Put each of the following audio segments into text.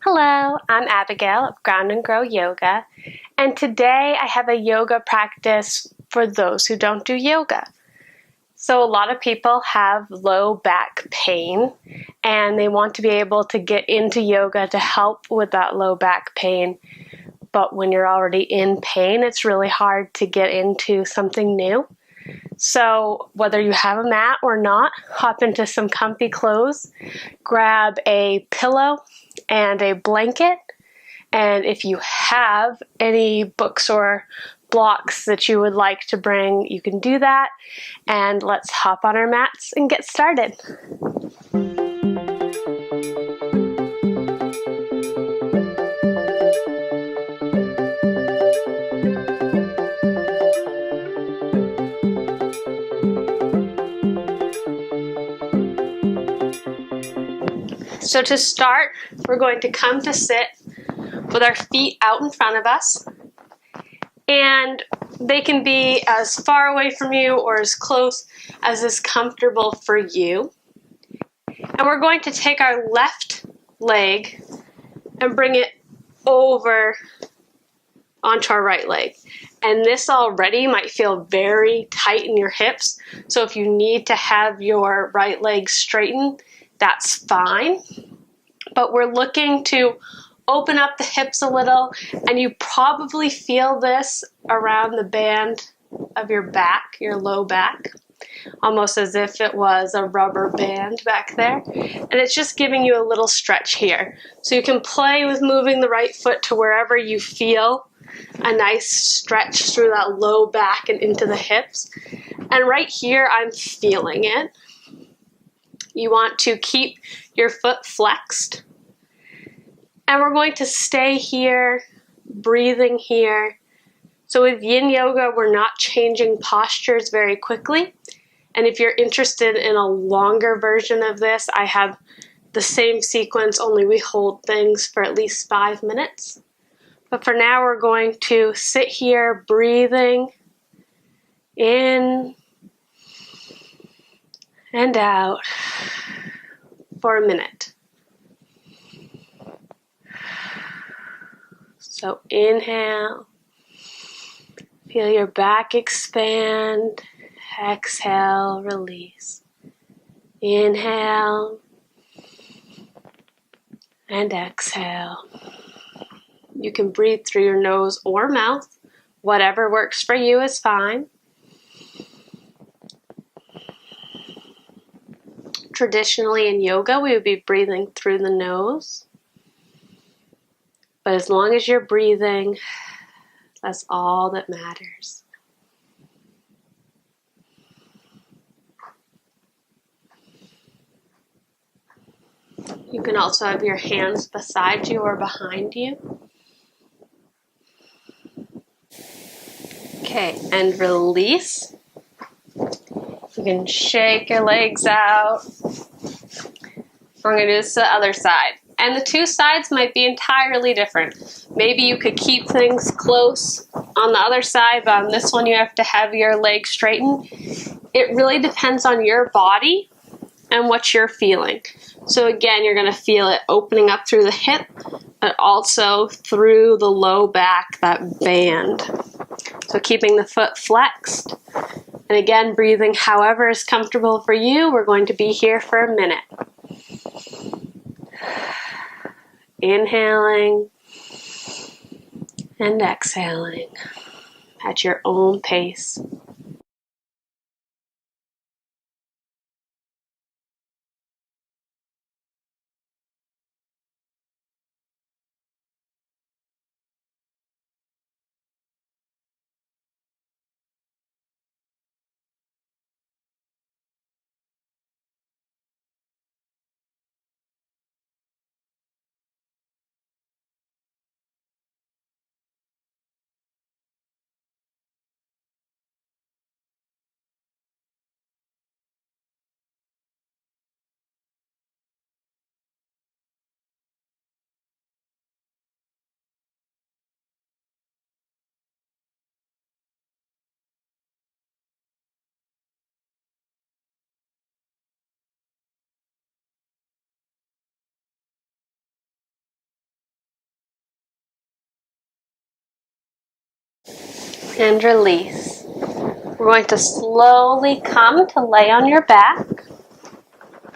Hello, I'm Abigail of Ground and Grow Yoga, and today I have a yoga practice for those who don't do yoga. So a lot of people have low back pain and they want to be able to get into yoga to help with that low back pain. But when you're already in pain, it's really hard to get into something new. So whether you have a mat or not, hop into some comfy clothes, grab a pillow and a blanket, and if you have any books or blocks that you would like to bring, you can do that, and let's hop on our mats and get started. So to start, we're going to come to sit with our feet out in front of us, and they can be as far away from you or as close as is comfortable for you. And we're going to take our left leg and bring it over onto our right leg. And this already might feel very tight in your hips, so if you need to have your right leg straightened, that's fine. But we're looking to open up the hips a little, and you probably feel this around the band of your back, your low back, almost as if it was a rubber band back there. And it's just giving you a little stretch here. So you can play with moving the right foot to wherever you feel a nice stretch through that low back and into the hips. And right here, I'm feeling it. You want to keep your foot flexed. And we're going to stay here, breathing here. So with Yin Yoga, we're not changing postures very quickly. And if you're interested in a longer version of this, I have the same sequence, only we hold things for at least 5 minutes. But for now, we're going to sit here, breathing in and out for a minute. So inhale, feel your back expand, exhale, release. Inhale and exhale. You can breathe through your nose or mouth. Whatever works for you is fine. Traditionally in yoga, we would be breathing through the nose. But as long as you're breathing, that's all that matters. You can also have your hands beside you or behind you. Okay, and release. You can shake your legs out. We're going to do this to the other side. And the two sides might be entirely different. Maybe you could keep things close on the other side, but on this one you have to have your legs straightened. It really depends on your body and what you're feeling. So again, you're going to feel it opening up through the hip, but also through the low back, that band. So keeping the foot flexed. And again, breathing however is comfortable for you. We're going to be here for a minute. Inhaling and exhaling at your own pace. And release. We're going to slowly come to lay on your back.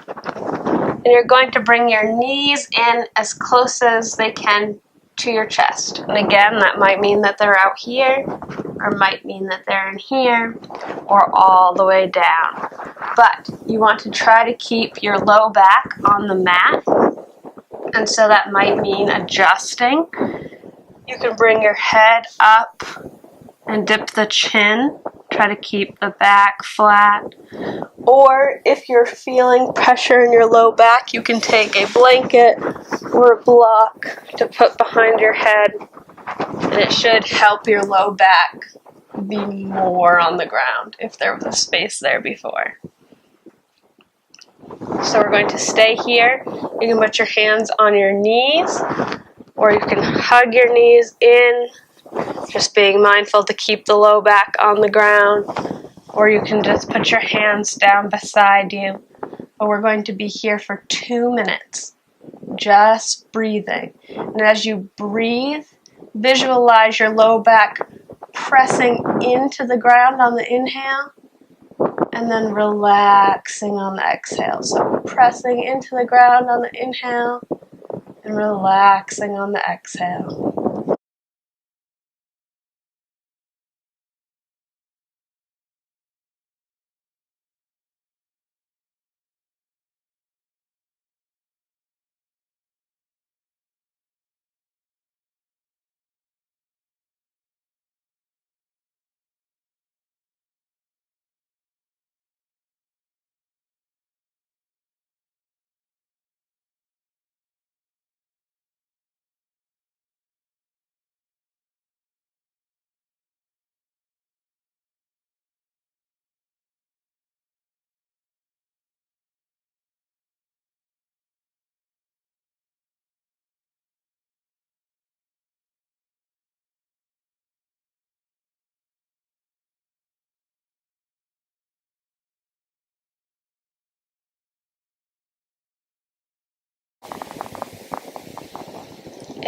And you're going to bring your knees in as close as they can to your chest. And again, that might mean that they're out here, or might mean that they're in here, or all the way down. But you want to try to keep your low back on the mat. And so that might mean adjusting. You can bring your head up and dip the chin. Try to keep the back flat. Or if you're feeling pressure in your low back, you can take a blanket or a block to put behind your head, and it should help your low back be more on the ground if there was a space there before. So we're going to stay here. You can put your hands on your knees, or you can hug your knees in, just being mindful to keep the low back on the ground. Or you can just put your hands down beside you. But we're going to be here for 2 minutes, just breathing. And as you breathe, visualize your low back pressing into the ground on the inhale, and then relaxing on the exhale. So pressing into the ground on the inhale, and relaxing on the exhale.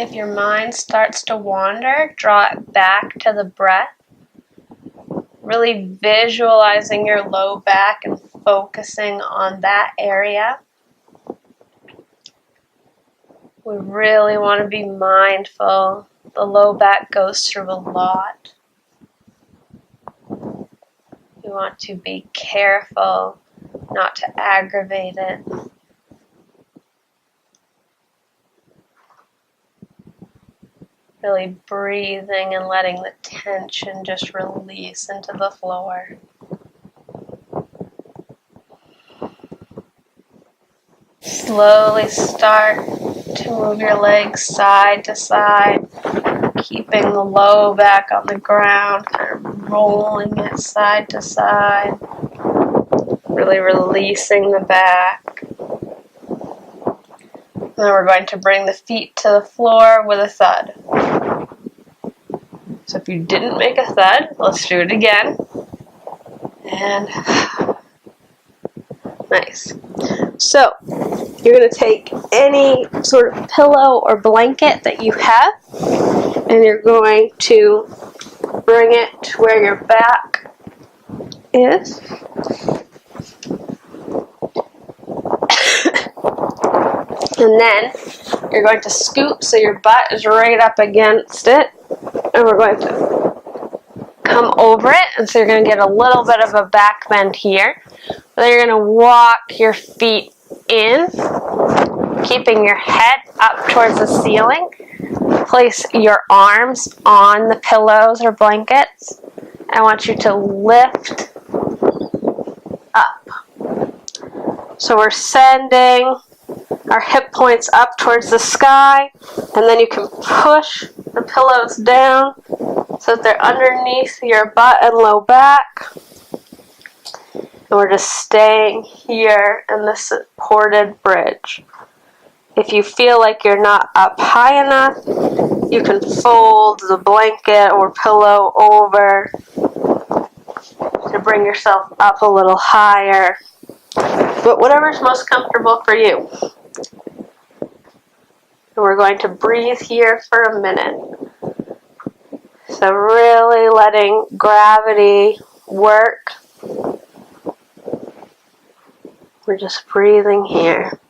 If your mind starts to wander, draw it back to the breath. Really visualizing your low back and focusing on that area. We really want to be mindful. The low back goes through a lot. You want to be careful not to aggravate it. Really breathing and letting the tension just release into the floor. Slowly start to move your legs side to side, keeping the low back on the ground, kind of rolling it side to side, really releasing the back. And then we're going to bring the feet to the floor with a thud. So if you didn't make a thud, let's do it again. And nice. So you're going to take any sort of pillow or blanket that you have, and you're going to bring it to where your back is. And then you're going to scoot so your butt is right up against it. And we're going to come over it. And so you're going to get a little bit of a back bend here. Then you're going to walk your feet in, keeping your head up towards the ceiling. Place your arms on the pillows or blankets. I want you to lift up. So we're sending our hip points up towards the sky, and then you can push the pillows down so that they're underneath your butt and low back. And we're just staying here in the supported bridge. If you feel like you're not up high enough, you can fold the blanket or pillow over to bring yourself up a little higher. But whatever's most comfortable for you. And we're going to breathe here for a minute. So really letting gravity work. We're just breathing here.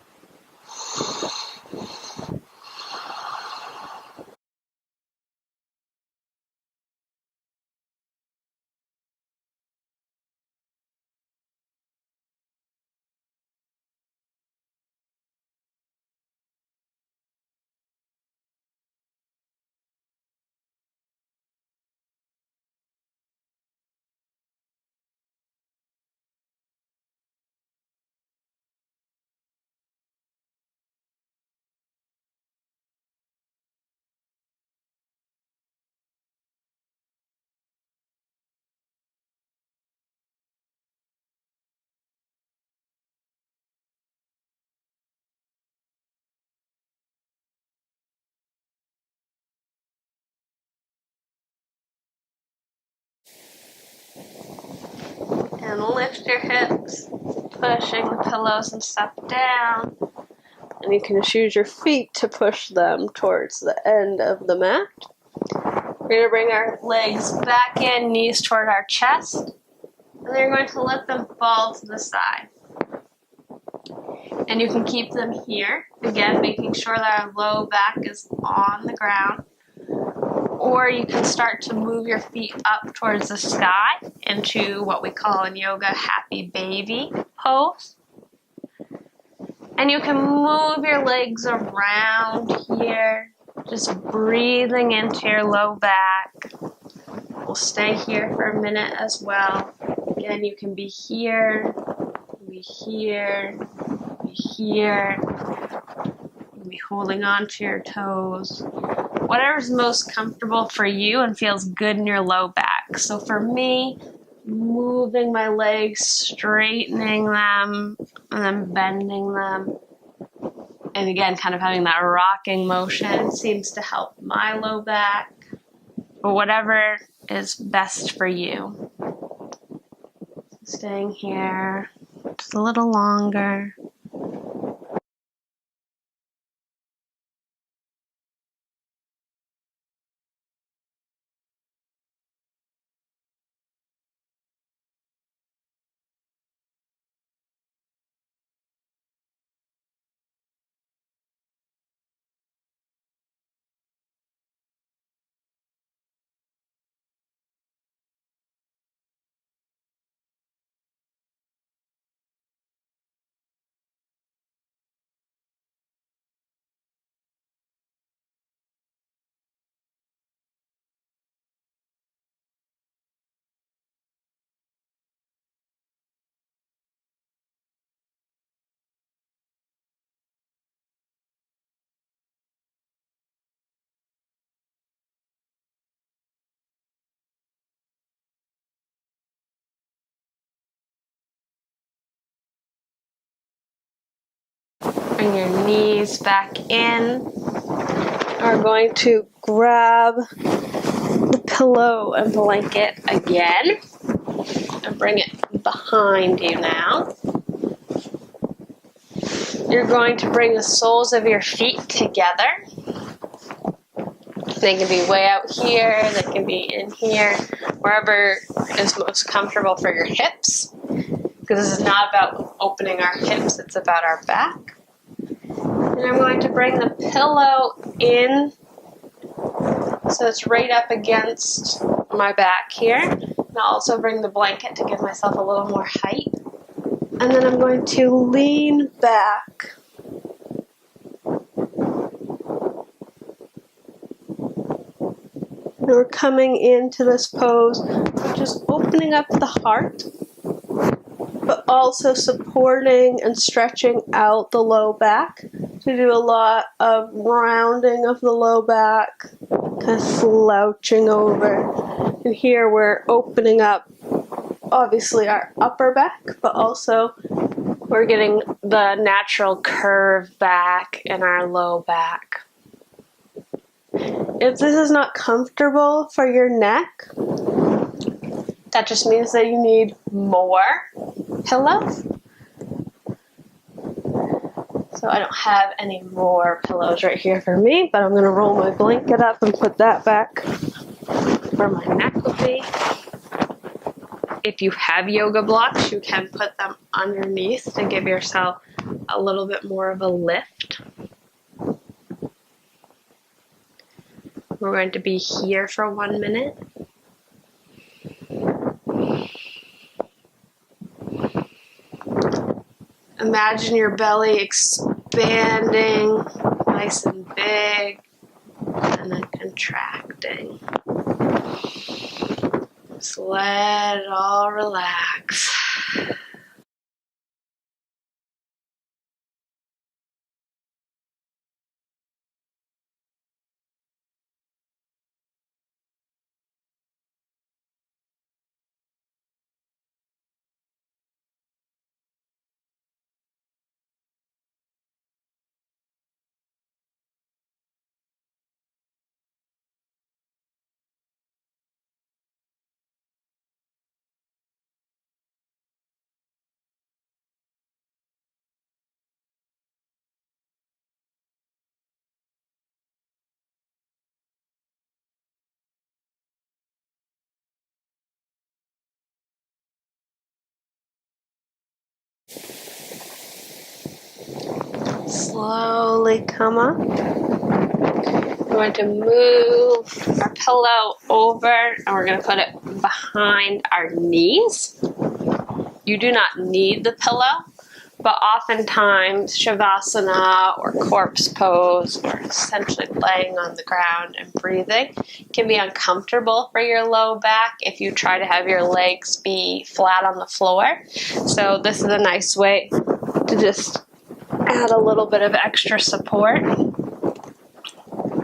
And lift your hips, pushing the pillows and stuff down. And you can just use your feet to push them towards the end of the mat. We're going to bring our legs back in, knees toward our chest. And then you're going to let them fall to the side. And you can keep them here. Again, making sure that our low back is on the ground. Or you can start to move your feet up towards the sky into what we call in yoga happy baby pose. And you can move your legs around here, just breathing into your low back. We'll stay here for a minute as well. Again, you can be here, be here, be here. You can be holding on to your toes. Whatever's most comfortable for you and feels good in your low back. So for me, moving my legs, straightening them, and then bending them. And again, kind of having that rocking motion seems to help my low back. But whatever is best for you. Staying here just a little longer. Bring your knees back in. We're going to grab the pillow and blanket again and bring it behind you now. You're going to bring the soles of your feet together. They can be way out here, they can be in here, wherever is most comfortable for your hips. Because this is not about opening our hips, it's about our back. And I'm going to bring the pillow in so it's right up against my back here. And I'll also bring the blanket to give myself a little more height. And then I'm going to lean back. And we're coming into this pose, which is opening up the heart, but also supporting and stretching out the low back to do a lot of rounding of the low back, kind of slouching over. And here we're opening up, obviously, our upper back, but also we're getting the natural curve back in our low back. If this is not comfortable for your neck, that just means that you need more pillows. So I don't have any more pillows right here for me, but I'm going to roll my blanket up and put that back. where my neck will be. If you have yoga blocks, you can put them underneath to give yourself a little bit more of a lift. We're going to be here for 1 minute. Imagine your belly expanding, nice and big, and then contracting. Just let it all relax. Slowly come up. We're going to move our pillow over and we're going to put it behind our knees. You do not need the pillow, but oftentimes Shavasana or corpse pose or essentially laying on the ground and breathing can be uncomfortable for your low back if you try to have your legs be flat on the floor. So this is a nice way to just add a little bit of extra support.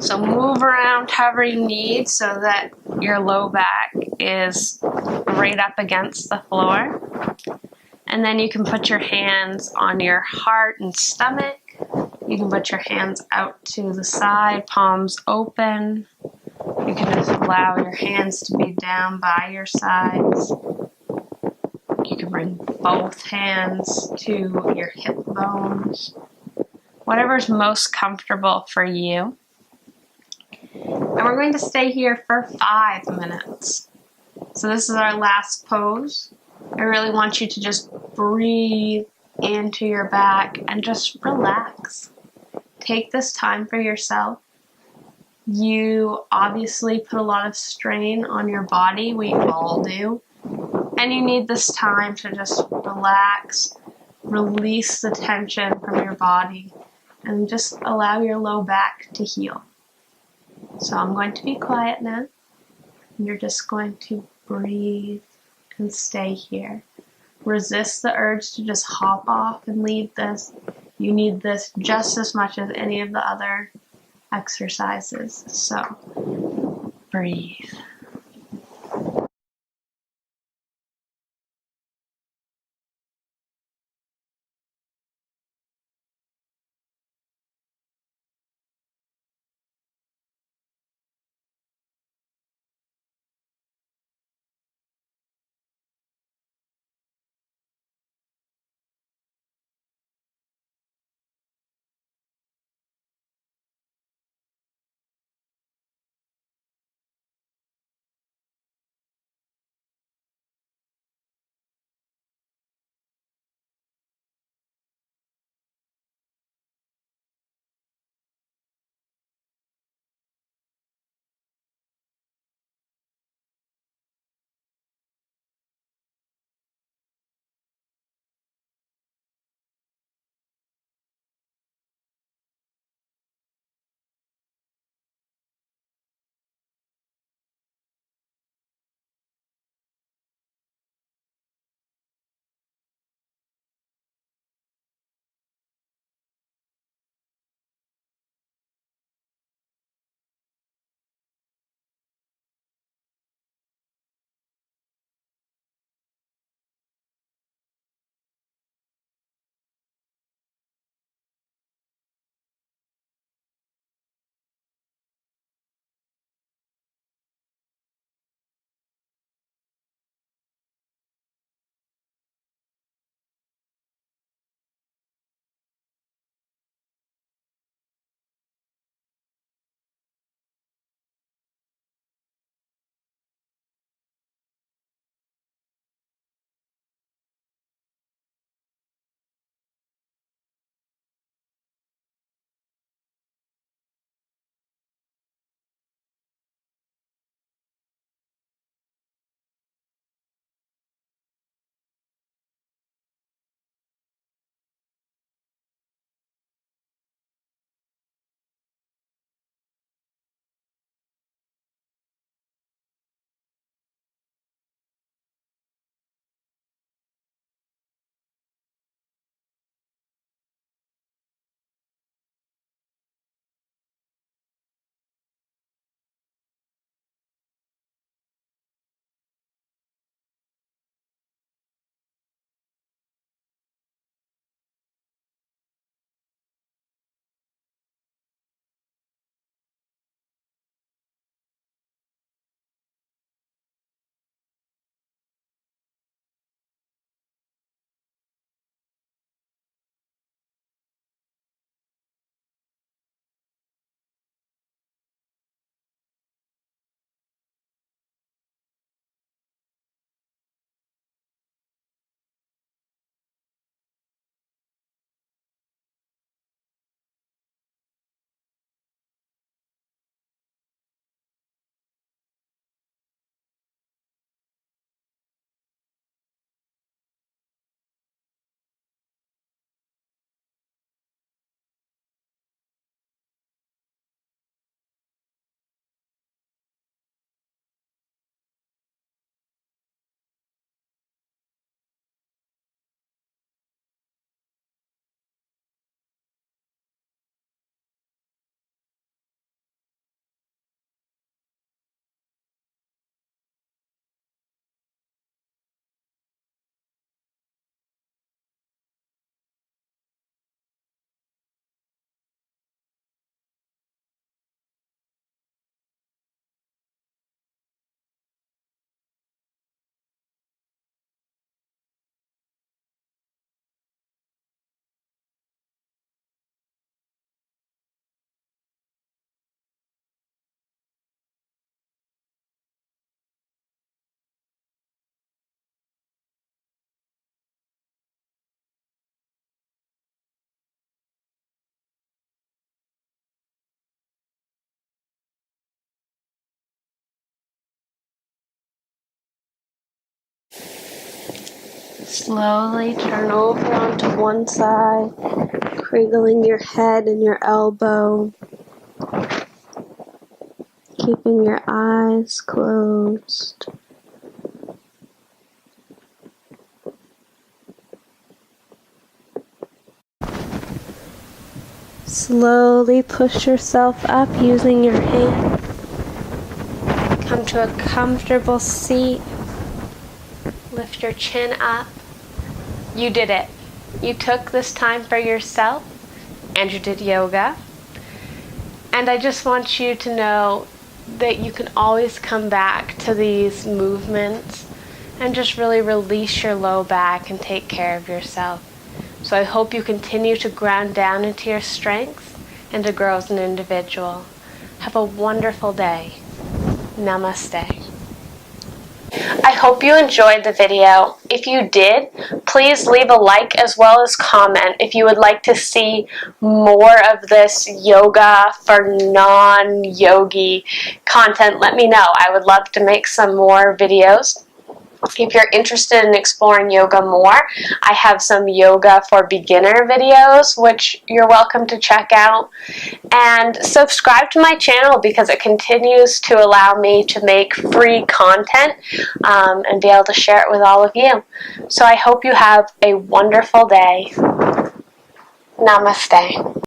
So move around however you need so that your low back is right up against the floor. And then you can put your hands on your heart and stomach. You can put your hands out to the side, palms open. You can just allow your hands to be down by your sides. You can bring both hands to your hip bones. Whatever's most comfortable for you. And we're going to stay here for 5 minutes. So this is our last pose. I really want you to just breathe into your back and just relax. Take this time for yourself. You obviously put a lot of strain on your body. We all do. And you need this time to just relax, release the tension from your body, and just allow your low back to heal. So I'm going to be quiet now. And you're just going to breathe and stay here. Resist the urge to just hop off and leave this. You need this just as much as any of the other exercises. So breathe. Slowly turn over onto one side, cradling your head and your elbow, keeping your eyes closed. Slowly push yourself up using your hand. Come to a comfortable seat. Lift your chin up. You did it. You took this time for yourself and you did yoga. And I just want you to know that you can always come back to these movements and just really release your low back and take care of yourself. So I hope you continue to ground down into your strengths and to grow as an individual. Have a wonderful day. Namaste. I hope you enjoyed the video. If you did, please leave a like as well as comment. If you would like to see more of this yoga for non-yogi content, let me know. I would love to make some more videos. If you're interested in exploring yoga more, I have some yoga for beginner videos, which you're welcome to check out. And subscribe to my channel because it continues to allow me to make free content and be able to share it with all of you. So I hope you have a wonderful day. Namaste.